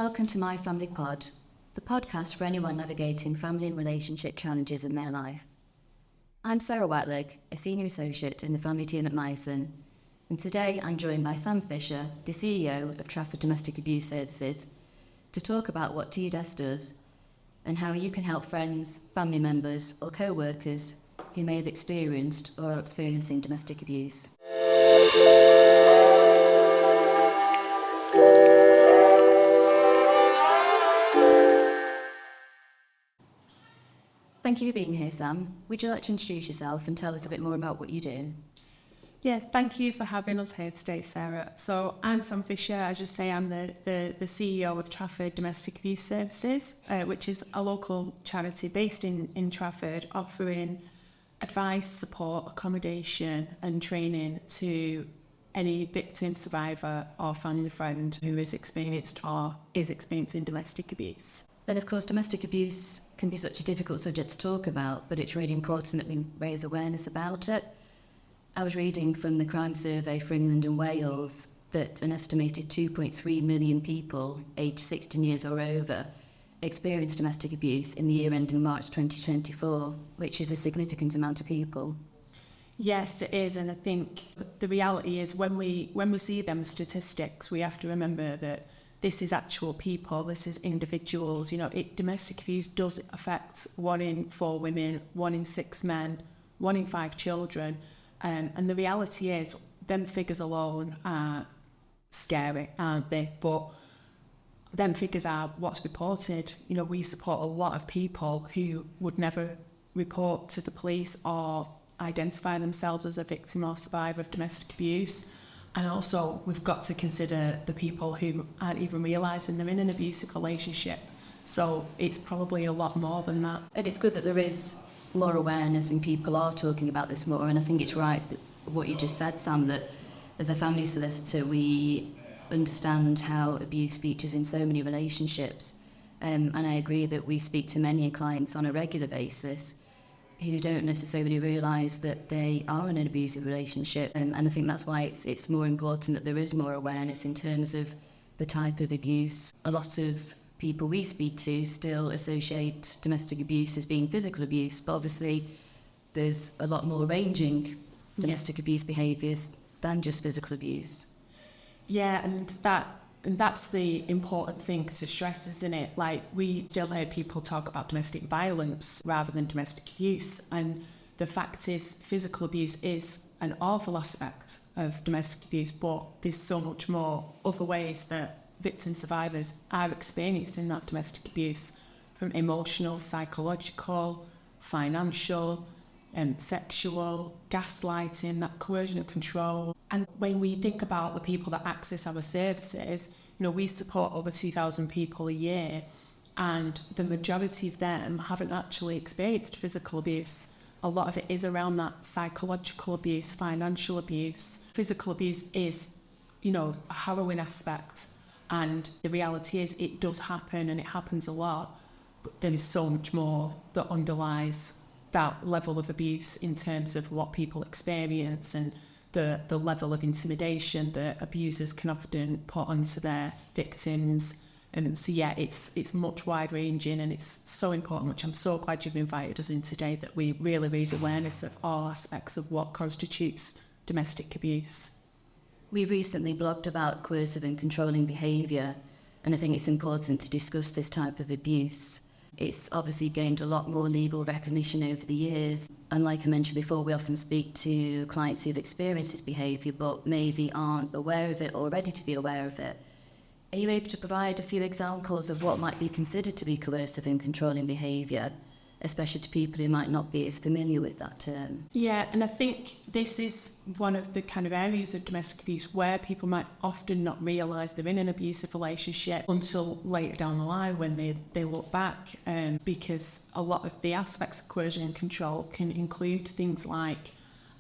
welcome to My Family Pod, the podcast for anyone navigating family and relationship challenges in their life. I'm Sarah Whitelegge, a Senior Associate in the Family Team at Myerson, and today I'm joined by Sam Fisher, the CEO of Trafford Domestic Abuse Services, to talk about what TDAS does and how you can help friends, family members or co-workers who may have experienced or are experiencing domestic abuse. Thank you for being here, Sam. Would you like to introduce yourself and tell us a bit more about what you do? Yeah, thank you for having us here today, Sarah. So I'm Sam Fisher. As you say, I'm the CEO of Trafford Domestic Abuse Services, which is a local charity based in Trafford, offering advice, support, accommodation and training to any victim, survivor or family friend who has experienced or is experiencing domestic abuse. And of course, domestic abuse can be such a difficult subject to talk about, but it's really important that we raise awareness about it. I was reading from the crime survey for England and Wales that an estimated 2.3 million people aged 16 years or over experienced domestic abuse in the year ending March 2024, which is a significant amount of people. Yes, it is, and I think the reality is when we see them statistics, we have to remember that this is actual people, this is individuals. You know, domestic abuse does affect 1 in 4 women, 1 in 6 men, 1 in 5 children. And the reality is, them figures alone are scary, aren't they? But them figures are what's reported. You know, we support a lot of people who would never report to the police or identify themselves as a victim or survivor of domestic abuse. And also, we've got to consider the people who aren't even realising they're in an abusive relationship. So it's probably a lot more than that. And it's good that there is more awareness and people are talking about this more. And I think it's right that what you just said, Sam, that as a family solicitor, we understand how abuse features in so many relationships. And I agree that we speak to many clients on a regular basis who don't necessarily realise that they are in an abusive relationship. And I think that's why it's more important that there is more awareness in terms of the type of abuse. A lot of people we speak to still associate domestic abuse as being physical abuse, but obviously there's a lot more ranging domestic abuse behaviours than just physical abuse. Yeah, and that's the important thing to stress, isn't it? Like, we still hear people talk about domestic violence rather than domestic abuse. And the fact is, physical abuse is an awful aspect of domestic abuse, but there's so much more other ways that victim survivors are experiencing that domestic abuse, from emotional, psychological, financial, sexual, gaslighting, that coercion and control. And when we think about the people that access our services, you know, we support over 2,000 people a year, and the majority of them haven't actually experienced physical abuse. A lot of it is around that psychological abuse, financial abuse. Physical abuse is, you know, a harrowing aspect, and the reality is it does happen and it happens a lot, but there is so much more that underlies that level of abuse in terms of what people experience and the level of intimidation that abusers can often put onto their victims. And so, yeah, it's much wide-ranging, and it's so important, which I'm so glad you've invited us in today, that we really raise awareness of all aspects of what constitutes domestic abuse. We recently blogged about coercive and controlling behaviour, and I think it's important to discuss this type of abuse. It's obviously gained a lot more legal recognition over the years, and like I mentioned before, we often speak to clients who've experienced this behaviour but maybe aren't aware of it or ready to be aware of it. Are you able to provide a few examples of what might be considered to be coercive and controlling behaviour, especially to people who might not be as familiar with that term? Yeah, and I think this is one of the kind of areas of domestic abuse where people might often not realise they're in an abusive relationship until later down the line when they look back, because a lot of the aspects of coercion and control can include things like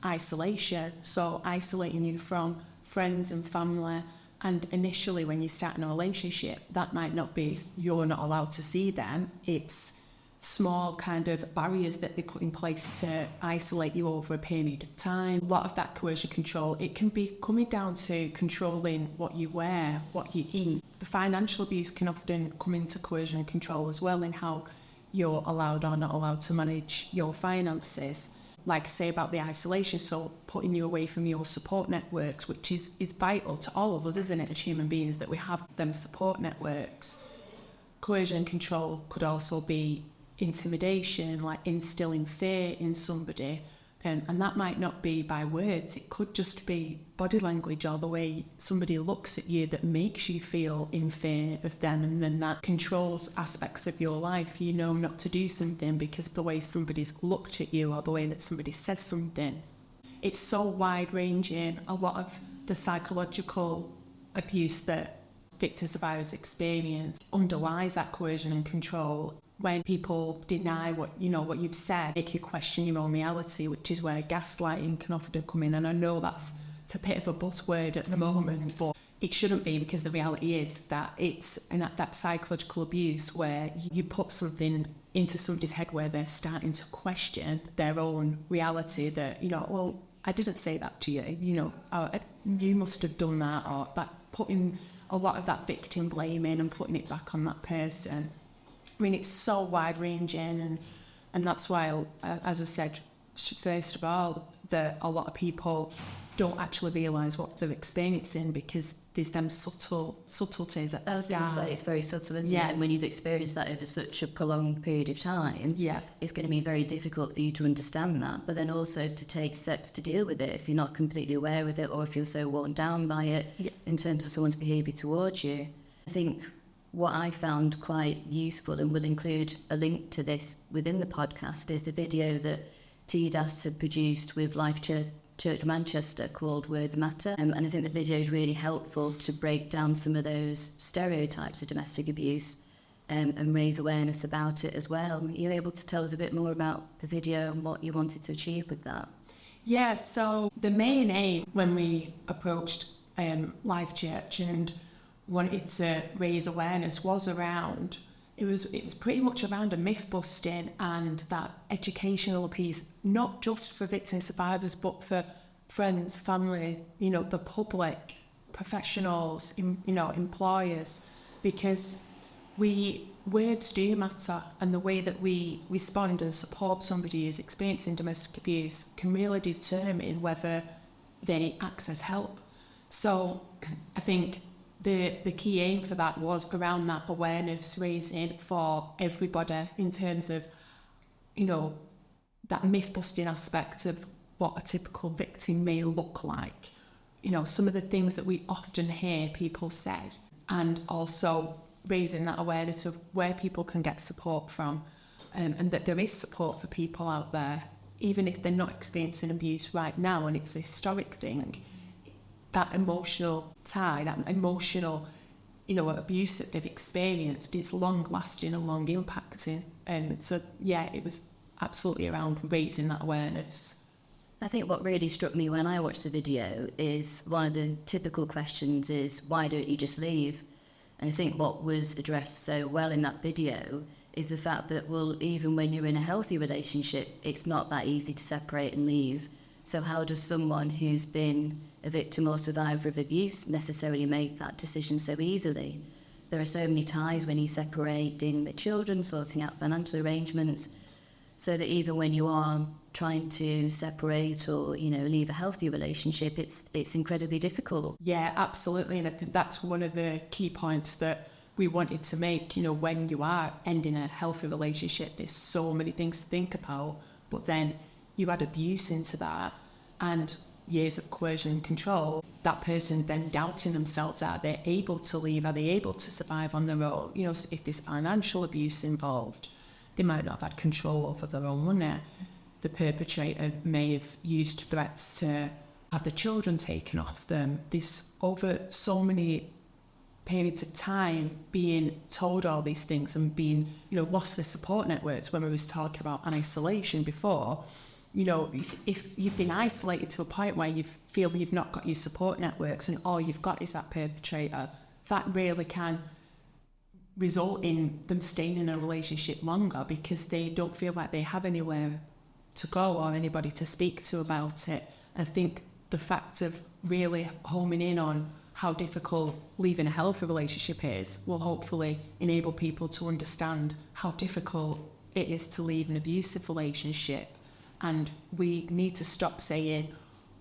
isolation, so isolating you from friends and family. And initially, when you start in a relationship, that might not be you're not allowed to see them. It's small kind of barriers that they put in place to isolate you over a period of time. A lot of that coercion control, it can be coming down to controlling what you wear, what you eat. The financial abuse can often come into coercion and control as well, in how you're allowed or not allowed to manage your finances. Like I say about the isolation, so putting you away from your support networks, which is vital to all of us, isn't it, as human beings, that we have them support networks. Coercion and control could also be intimidation, like instilling fear in somebody, and that might not be by words, it could just be body language or the way somebody looks at you that makes you feel in fear of them, and then that controls aspects of your life. You know not to do something because of the way somebody's looked at you or the way that somebody says something. It's so wide ranging. A lot of the psychological abuse that victim survivors experience underlies that coercion and control. When people deny what you've said, make you question your own reality, which is where gaslighting can often come in. And I know it's a bit of a buzzword at the moment, but it shouldn't be, because the reality is that it's that psychological abuse where you put something into somebody's head where they're starting to question their own reality, that, well, I didn't say that to you, you must have done that, or that, putting a lot of that victim blaming and putting it back on that person. I mean, it's so wide-ranging, and that's why, as I said, first of all, that a lot of people don't actually realise what they're experiencing, because there's them subtleties at the start. I was going to say, it's very subtle, isn't it? And when you've experienced that over such a prolonged period of time, it's going to be very difficult for you to understand that, but then also to take steps to deal with it if you're not completely aware with it, or if you're so worn down by it in terms of someone's behaviour towards you. I think what I found quite useful, and will include a link to this within the podcast, is the video that TDAS had produced with Life Church Manchester called Words Matter. And I think the video is really helpful to break down some of those stereotypes of domestic abuse and raise awareness about it as well. Are you able to tell us a bit more about the video and what you wanted to achieve with that? Yeah, so the main aim when we approached Life Church and wanted to raise awareness was around, it was pretty much around a myth busting and that educational piece, not just for victim survivors but for friends, family, the public, professionals, employers, because words do matter, and the way that we respond and support somebody who's experiencing domestic abuse can really determine whether they access help. So I think the key aim for that was around that awareness raising for everybody, in terms of, that myth-busting aspect of what a typical victim may look like. Some of the things that we often hear people say, and also raising that awareness of where people can get support from, and that there is support for people out there, even if they're not experiencing abuse right now, and it's a historic thing. That emotional tie, that emotional, abuse that they've experienced is long-lasting and long-impacting. And so, it was absolutely around raising that awareness. I think what really struck me when I watched the video is one of the typical questions is, why don't you just leave? And I think what was addressed so well in that video is the fact that, well, even when you're in a healthy relationship, it's not that easy to separate and leave. So how does someone who's been a victim or survivor of abuse necessarily make that decision so easily? There are so many ties when you separate, dealing with children, sorting out financial arrangements, so that even when you are trying to separate or, leave a healthy relationship, it's incredibly difficult. Yeah, absolutely. And I think that's one of the key points that we wanted to make. When you are ending a healthy relationship, there's so many things to think about, but then you add abuse into that and years of coercion and control, that person then doubting themselves, are they able to leave, are they able to survive on their own? So if there's financial abuse involved, they might not have had control over their own money. The perpetrator may have used threats to have the children taken off them. There's over so many periods of time being told all these things and being, lost their support networks. When we was talking about isolation before, if you've been isolated to a point where you feel you've not got your support networks and all you've got is that perpetrator, that really can result in them staying in a relationship longer because they don't feel like they have anywhere to go or anybody to speak to about it. I think the fact of really homing in on how difficult leaving a healthy relationship is will hopefully enable people to understand how difficult it is to leave an abusive relationship. And we need to stop saying,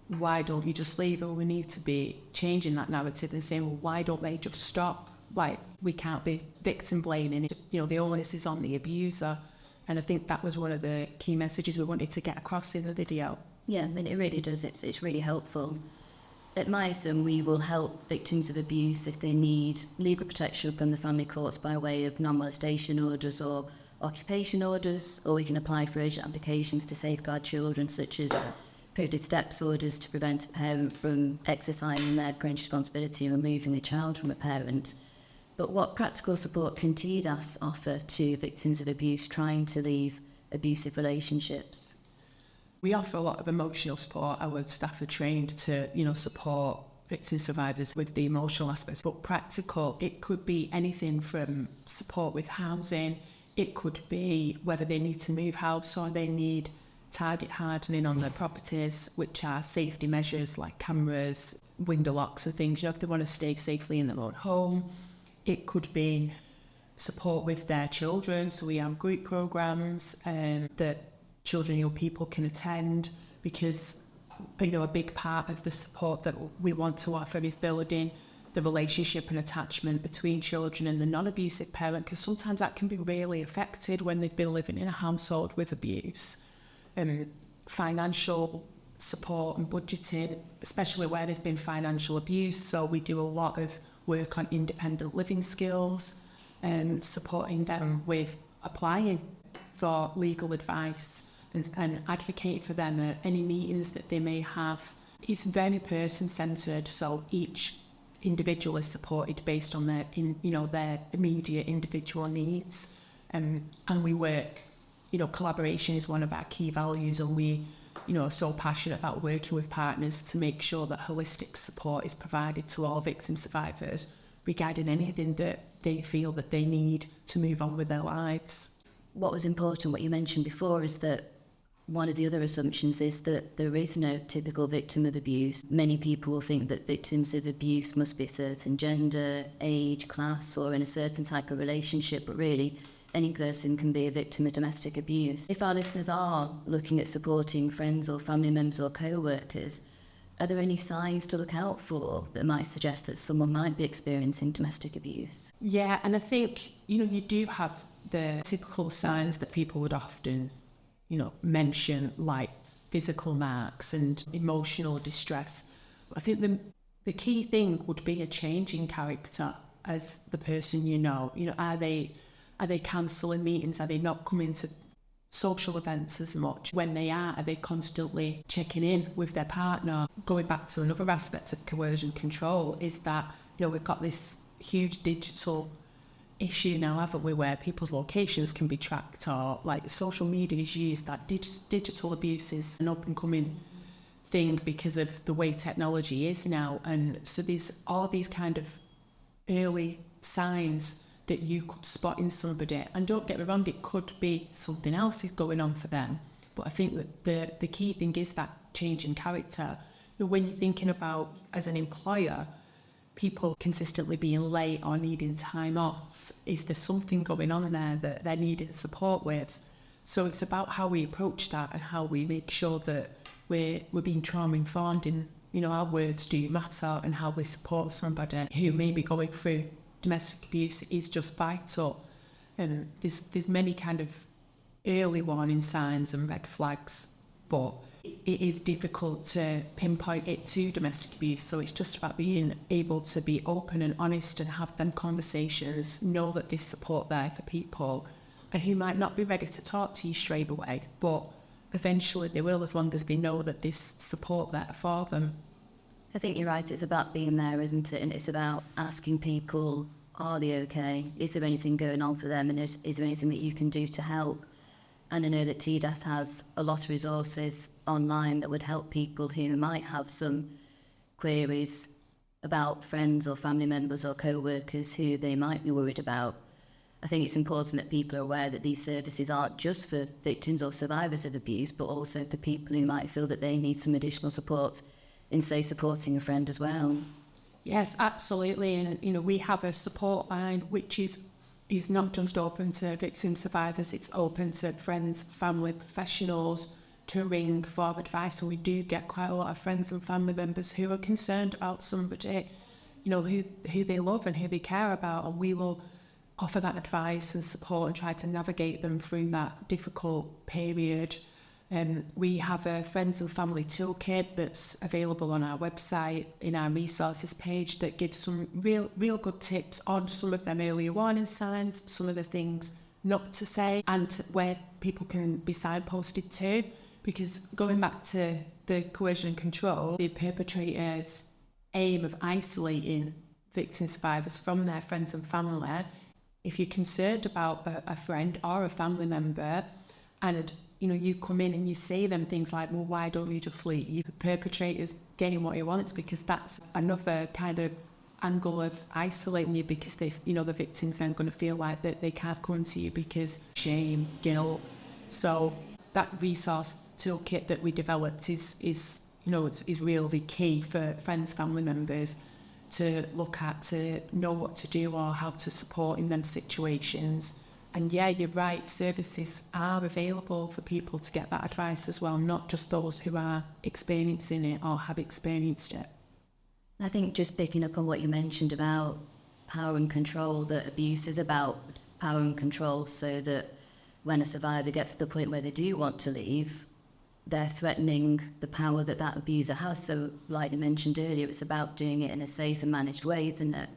why don't you just leave? Or we need to be changing that narrative and saying, well, why don't they just stop? Like, we can't be victim blaming. The onus is on the abuser. And I think that was one of the key messages we wanted to get across in the video. Yeah, I mean, it really does. It's really helpful. At Myerson, we will help victims of abuse if they need legal protection from the family courts by way of non-molestation orders or occupation orders, or we can apply for urgent applications to safeguard children, such as prohibited steps orders to prevent a parent from exercising their parental responsibility and removing a child from a parent. But what practical support can TDAS offer to victims of abuse trying to leave abusive relationships? We offer a lot of emotional support. Our staff are trained to, support victim survivors with the emotional aspects. But practical, it could be anything from support with housing. It could be whether they need to move house or they need target hardening on their properties, which are safety measures like cameras, window locks and things, if they want to stay safely in their own home. It could be support with their children. So we have group programs that children, young people can attend, because a big part of the support that we want to offer is building the relationship and attachment between children and the non-abusive parent, because sometimes that can be really affected when they've been living in a household with abuse. Financial support and budgeting, especially where there's been financial abuse. So we do a lot of work on independent living skills and supporting them with applying for legal advice and advocate for them at any meetings that they may have. It's very person-centred, so each individual is supported based on their immediate individual needs. And we work, collaboration is one of our key values, and we, are so passionate about working with partners to make sure that holistic support is provided to all victim survivors regarding anything that they feel that they need to move on with their lives. What was important, what you mentioned before, is that one of the other assumptions is that there is no typical victim of abuse. Many people will think that victims of abuse must be a certain gender, age, class, or in a certain type of relationship, but really any person can be a victim of domestic abuse. If our listeners are looking at supporting friends or family members or co-workers, are there any signs to look out for that might suggest that someone might be experiencing domestic abuse? Yeah, and I think, you do have the typical signs that people would often mention, like physical marks and emotional distress. I think the key thing would be a change in character as the person are they cancelling meetings? Are they not coming to social events as much? When they are they constantly checking in with their partner? Going back to another aspect of coercion control is that, we've got this huge digital issue now, haven't we, where people's locations can be tracked, or like social media is used. That digital abuse is an up and coming thing because of the way technology is now, and so there's all these kind of early signs that you could spot in somebody. And don't get me wrong, it could be something else is going on for them, but I think that the key thing is that change in character. When you're thinking about, as an employer, people consistently being late or needing time off, is there something going on there that they're needing support with? So it's about how we approach that and how we make sure that we're being trauma informed in, our words do matter, and how we support somebody who may be going through domestic abuse is just vital. And there's many kind of early warning signs and red flags, but it is difficult to pinpoint it to domestic abuse. So it's just about being able to be open and honest and have them conversations, know that there's support there for people and who might not be ready to talk to you straight away, but eventually they will, as long as they know that there's support there for them. I think you're right, it's about being there, isn't it? And it's about asking people, are they okay? Is there anything going on for them? And is there anything that you can do to help? And I know that TDAS has a lot of resources online that would help people who might have some queries about friends or family members or co-workers who they might be worried about. I think it's important that people are aware that these services aren't just for victims or survivors of abuse, but also for people who might feel that they need some additional support in, say, supporting a friend as well. Yes, absolutely. And, we have a support line which is not just open to victim survivors, it's open to friends, family, professionals to ring for advice. So we do get quite a lot of friends and family members who are concerned about somebody, who they love and who they care about, and we will offer that advice and support and try to navigate them through that difficult period. We have a friends and family toolkit that's available on our website in our resources page that gives some real good tips on some of them earlier warning signs, some of the things not to say, and where people can be signposted to. Because going back to the coercion and control, the perpetrator's aim of isolating victim survivors from their friends and family. If you're concerned about a friend or a family member, and you come in and you say them things like, well, why don't you just leave? The perpetrator's getting what he wants, because that's another kind of angle of isolating you, because the victim's then going to feel like that they can't come to you because shame, guilt. So that resource toolkit that we developed is really key for friends, family members to look at, to know what to do or how to support in them situations. And yeah, you're right, services are available for people to get that advice as well, not just those who are experiencing it or have experienced it. I think just picking up on what you mentioned about power and control, that abuse is about power and control, so that when a survivor gets to the point where they do want to leave, they're threatening the power that abuser has. So like you mentioned earlier, it's about doing it in a safe and managed way, isn't it?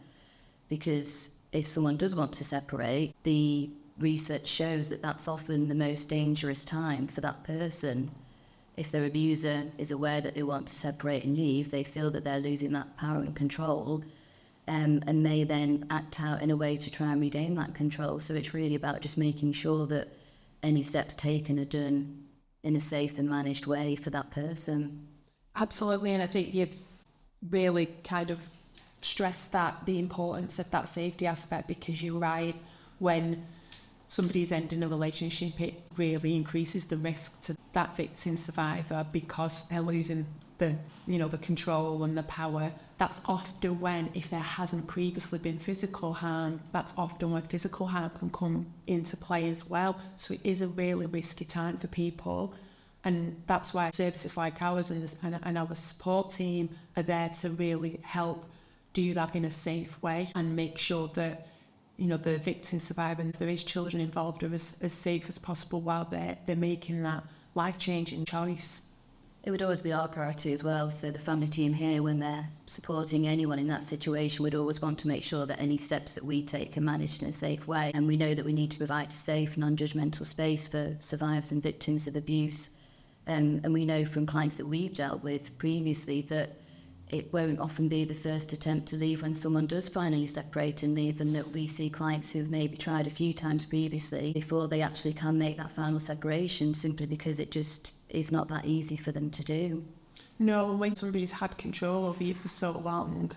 Because if someone does want to separate, the research shows that that's often the most dangerous time for that person. If their abuser is aware that they want to separate and leave, they feel that they're losing that power and control, and may then act out in a way to try and regain that control. So it's really about just making sure that any steps taken are done in a safe and managed way for that person. Absolutely, and I think you've really kind of stressed the importance of that safety aspect, because you're right, when somebody's ending a relationship, it really increases the risk to that victim survivor, because they're losing the control and the power. That's often when, if there hasn't previously been physical harm, that's often when physical harm can come into play as well. So it is a really risky time for people, and that's why services like ours and our support team are there to really help do that in a safe way and make sure that the victim survivor, and if there is children involved, are as safe as possible while they're making that life-changing choice. It would always be our priority as well. So the family team here, when they're supporting anyone in that situation, would always want to make sure that any steps that we take are managed in a safe way. And we know that we need to provide a safe, non-judgmental space for survivors and victims of abuse. And we know from clients that we've dealt with previously that it won't often be the first attempt to leave when someone does finally separate and leave, and that we see clients who've maybe tried a few times previously before they actually can make that final separation, simply because it just is not that easy for them to do. No, when somebody's had control over you for so long,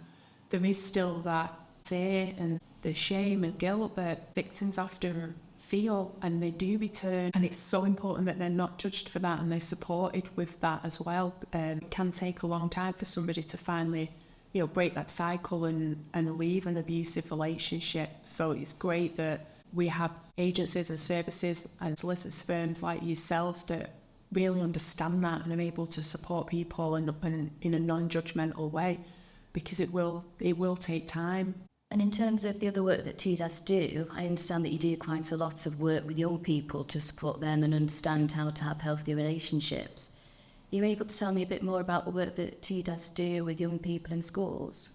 there is still that fear and the shame and guilt that victims often feel, and they do return, and it's so important that they're not judged for that and they're supported with that as well. It can take a long time for somebody to finally break that cycle and leave an abusive relationship. So it's great that we have agencies and services and solicitors firms like yourselves that really understand that and are able to support people and in a non-judgmental way, because it will take time. And in terms of the other work that TDAS do, I understand that you do quite a lot of work with young people to support them and understand how to have healthy relationships. Are you able to tell me a bit more about the work that TDAS do with young people in schools?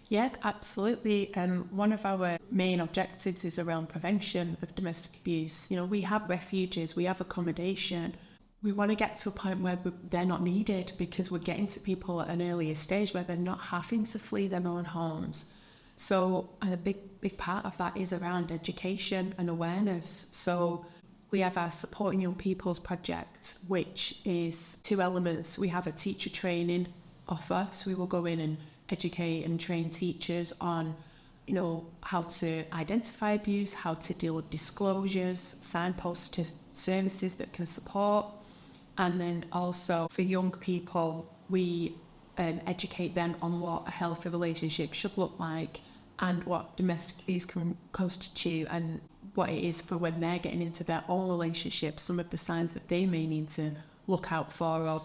Yeah, absolutely. One of our main objectives is around prevention of domestic abuse. We have refuges, we have accommodation. We want to get to a point where they're not needed, because we're getting to people at an earlier stage where they're not having to flee their own homes. So, and a big part of that is around education and awareness. So we have our Supporting Young People's project, which is 2 elements. We have a teacher training offer, so we will go in and educate and train teachers on how to identify abuse, how to deal with disclosures, signposts to services that can support. And then also for young people, we educate them on what a healthy relationship should look like and what domestic abuse can constitute and what it is for when they're getting into their own relationships, some of the signs that they may need to look out for, or,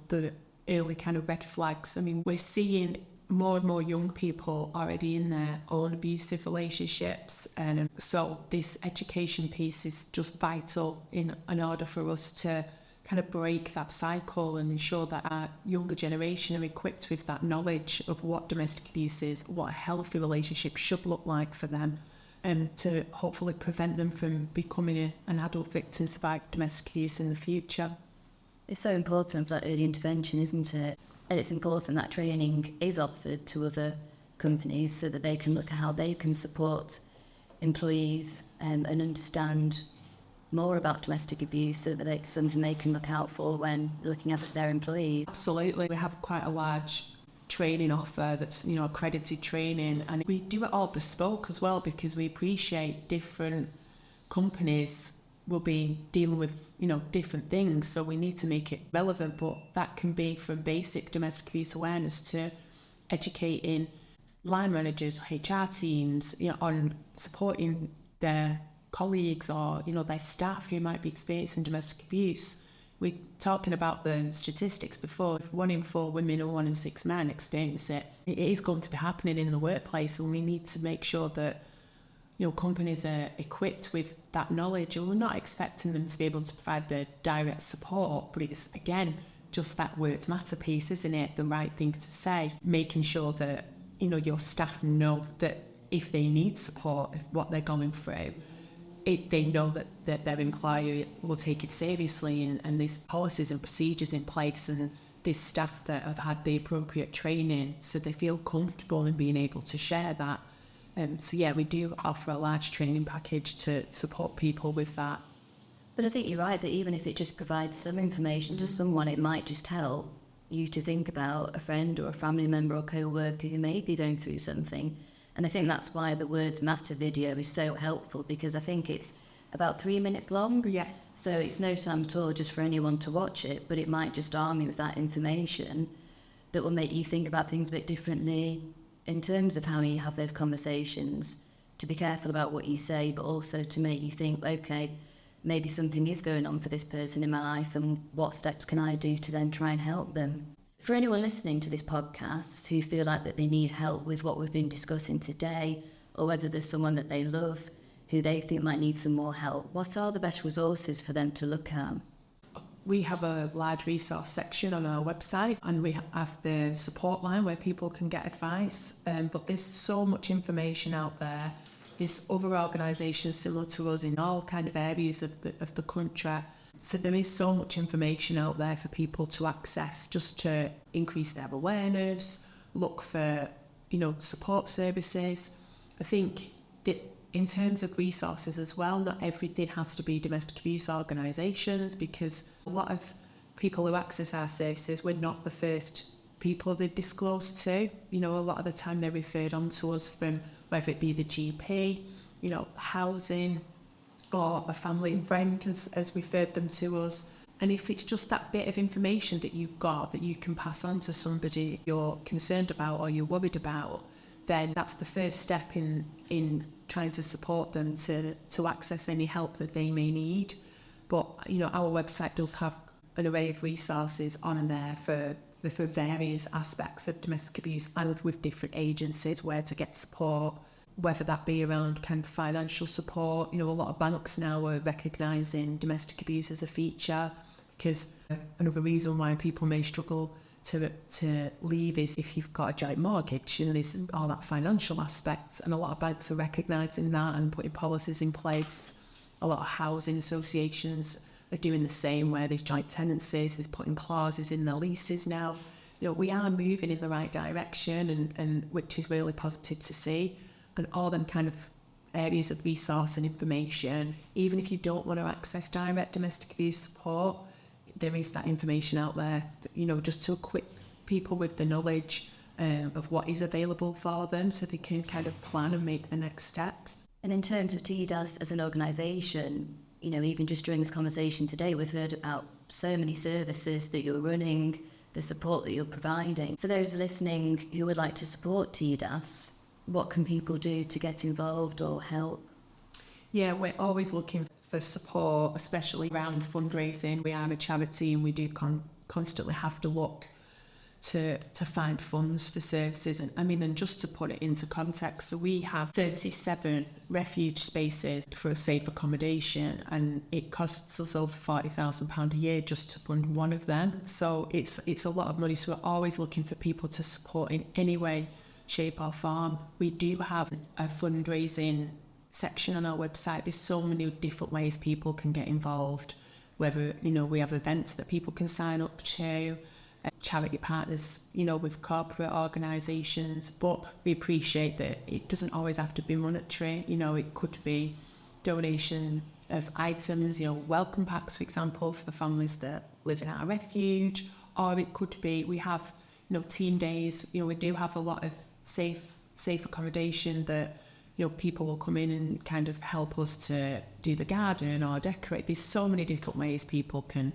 the early kind of red flags. I mean, we're seeing more and more young people already in their own abusive relationships. And so this education piece is just vital in order for us to kind of break that cycle and ensure that our younger generation are equipped with that knowledge of what domestic abuse is, what a healthy relationship should look like for them, and to hopefully prevent them from becoming an adult victim to domestic abuse in the future. It's so important for that early intervention, isn't it? And it's important that training is offered to other companies so that they can look at how they can support employees and understand more about domestic abuse, so that it's something they can look out for when looking after their employees. Absolutely. We have quite a large training offer that's, accredited training, and we do it all bespoke as well, because we appreciate different companies will be dealing with, different things. So we need to make it relevant, but that can be from basic domestic abuse awareness to educating line managers, HR teams, on supporting their colleagues or, their staff who might be experiencing domestic abuse. We're talking about the statistics before. If 1 in 4 women or 1 in 6 men experience it, it is going to be happening in the workplace, and we need to make sure that companies are equipped with that knowledge. And we're not expecting them to be able to provide the direct support, but it's, again, just that words matter piece, isn't it? The right thing to say, making sure that, your staff know that if they need support, if what they're going through, they know that their employer will take it seriously, and there's policies and procedures in place, and there's staff that have had the appropriate training so they feel comfortable in being able to share that. So yeah, we do offer a large training package to support people with that. But I think you're right that even if it just provides some information to someone, it might just help you to think about a friend or a family member or co-worker who may be going through something. And I think that's why the Words Matter video is so helpful, because I think it's about 3 minutes long. Yeah. So it's no time at all just for anyone to watch it, but it might just arm you with that information that will make you think about things a bit differently in terms of how you have those conversations, to be careful about what you say, but also to make you think, okay, maybe something is going on for this person in my life, and what steps can I do to then try and help them? For anyone listening to this podcast who feel like that they need help with what we've been discussing today, or whether there's someone that they love who they think might need some more help, what are the best resources for them to look at? We have a large resource section on our website, and we have the support line where people can get advice. But there's so much information out there. There's other organisations similar to us in all kind of areas of the country. So there is so much information out there for people to access, just to increase their awareness, look for, support services. I think that in terms of resources as well, not everything has to be domestic abuse organisations, because a lot of people who access our services, we're not the first people they've disclosed to. A lot of the time they're referred on to us from whether it be the GP, housing, or a family and friend has referred them to us. And if it's just that bit of information that you've got that you can pass on to somebody you're concerned about or you're worried about, then that's the first step in trying to support them to access any help that they may need. But, our website does have an array of resources on there for various aspects of domestic abuse, and with different agencies where to get support, whether that be around kind of financial support. A lot of banks now are recognising domestic abuse as a feature, because another reason why people may struggle to leave is if you've got a joint mortgage, and there's all that financial aspect, and a lot of banks are recognising that and putting policies in place. A lot of housing associations are doing the same, where there's joint tenancies, there's putting clauses in their leases now. We are moving in the right direction, and which is really positive to see. And all them kind of areas of resource and information, even if you don't want to access direct domestic abuse support, there is that information out there, just to equip people with the knowledge of what is available for them so they can kind of plan and make the next steps. And in terms of TDAS as an organisation, you know, even just during this conversation today, we've heard about so many services that you're running, the support that you're providing. For those listening who would like to support TDAS, what can people do to get involved or help? Yeah, we're always looking for support, especially around fundraising. We are a charity and we do constantly have to look to find funds for services. And just to put it into context, so we have 37 refuge spaces for a safe accommodation, and it costs us over £40,000 a year just to fund one of them. So it's a lot of money. So we're always looking for people to support in any way, shape or form. We do have a fundraising section on our website. There's so many different ways people can get involved, whether, we have events that people can sign up to, charity partners, with corporate organisations, but we appreciate that it doesn't always have to be monetary. It could be donation of items, welcome packs, for example, for the families that live in our refuge, or it could be, we have, team days. We do have a lot of safe accommodation that, people will come in and kind of help us to do the garden or decorate. There's so many different ways people can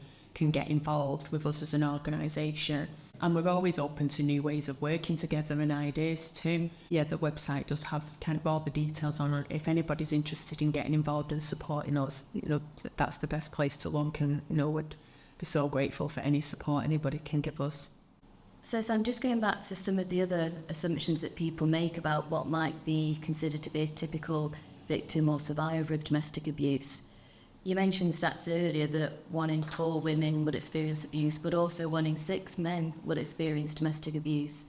get involved with us as an organisation, and we're always open to new ways of working together and ideas too. Yeah, the website does have kind of all the details on it. If anybody's interested in getting involved and supporting us, that's the best place to look, and would be so grateful for any support anybody can give us. So Sam, just going back to some of the other assumptions that people make about what might be considered to be a typical victim or survivor of domestic abuse. You mentioned stats earlier that 1 in 4 women would experience abuse, but also 1 in 6 men would experience domestic abuse.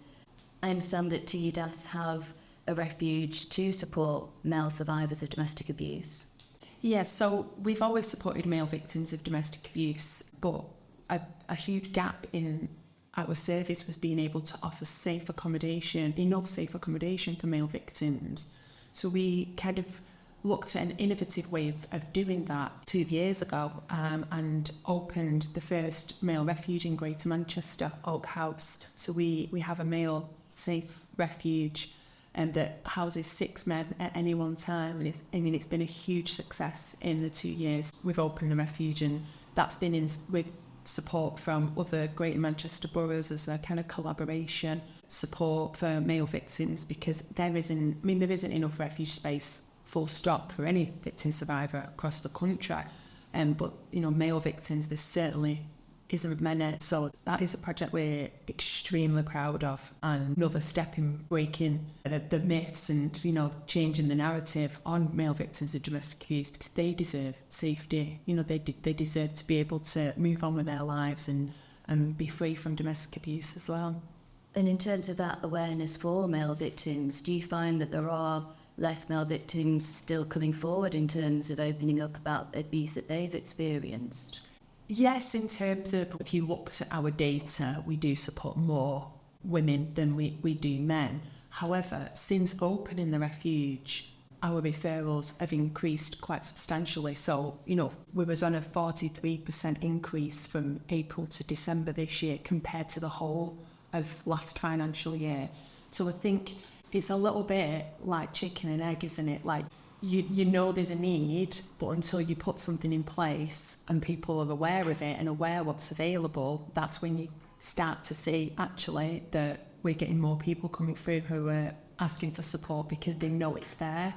I understand that TDAS have a refuge to support male survivors of domestic abuse. Yes, so we've always supported male victims of domestic abuse, but a huge gap in our service was being able to offer enough safe accommodation for male victims. So we kind of looked at an innovative way of doing that 2 years ago, and opened the first male refuge in Greater Manchester, Oak House. So we have a male safe refuge that houses 6 men at any one time, and it's been a huge success in the 2 years we've opened the refuge, and that's been with support from other Greater Manchester boroughs as a kind of collaboration support for male victims, because there isn't enough refuge space full stop for any victim survivor across the country, but male victims there certainly isn't many. So that is a project we're extremely proud of, and another step in breaking the myths and changing the narrative on male victims of domestic abuse, because they deserve safety. They deserve to be able to move on with their lives and be free from domestic abuse as well. And in terms of that awareness for male victims, do you find that there are less male victims still coming forward in terms of opening up about abuse that they've experienced? Yes, in terms of, if you looked at our data, we do support more women than we do men. However, since opening the refuge, our referrals have increased quite substantially. So, we was on a 43% increase from April to December this year compared to the whole of last financial year. So I think it's a little bit like chicken and egg, isn't it? Like, there's a need, but until you put something in place and people are aware of it and aware what's available, that's when you start to see actually that we're getting more people coming through who are asking for support because they know it's there.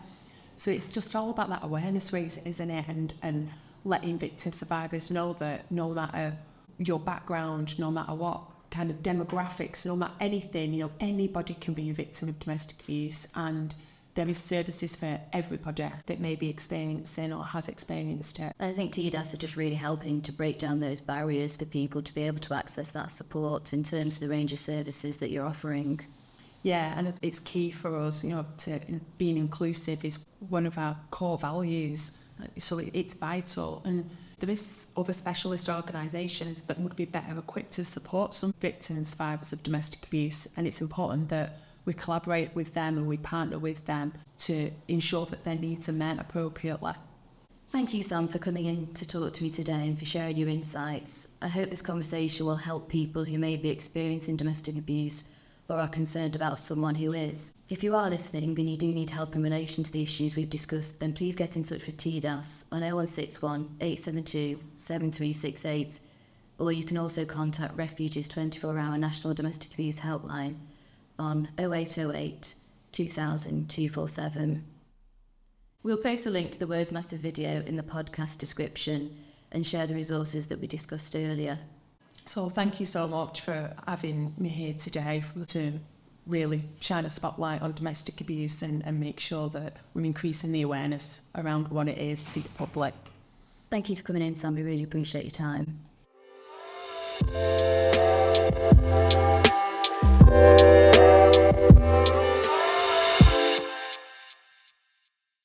So it's just all about that awareness raising, isn't it? And letting victim survivors know that no matter your background, no matter what kind of demographics, no matter anything, anybody can be a victim of domestic abuse, and there is services for everybody that may be experiencing or has experienced it. I think TDAS are just really helping to break down those barriers for people to be able to access that support in terms of the range of services that you're offering. Yeah, and it's key for us, to being inclusive is one of our core values. So it's vital. And there is other specialist organisations that would be better equipped to support some victims and survivors of domestic abuse. And it's important that we collaborate with them and we partner with them to ensure that their needs are met appropriately. Thank you, Sam, for coming in to talk to me today and for sharing your insights. I hope this conversation will help people who may be experiencing domestic abuse or are concerned about someone who is. If you are listening and you do need help in relation to the issues we've discussed, then please get in touch with TDAS on 0161 872 7368, or you can also contact Refuge's 24-hour National Domestic Abuse Helpline on 0808 2000 247. We'll post a link to the Words Matter video in the podcast description and share the resources that we discussed earlier. So thank you so much for having me here today to really shine a spotlight on domestic abuse and make sure that we're increasing the awareness around what it is to the public. Thank you for coming in, Sam. We really appreciate your time.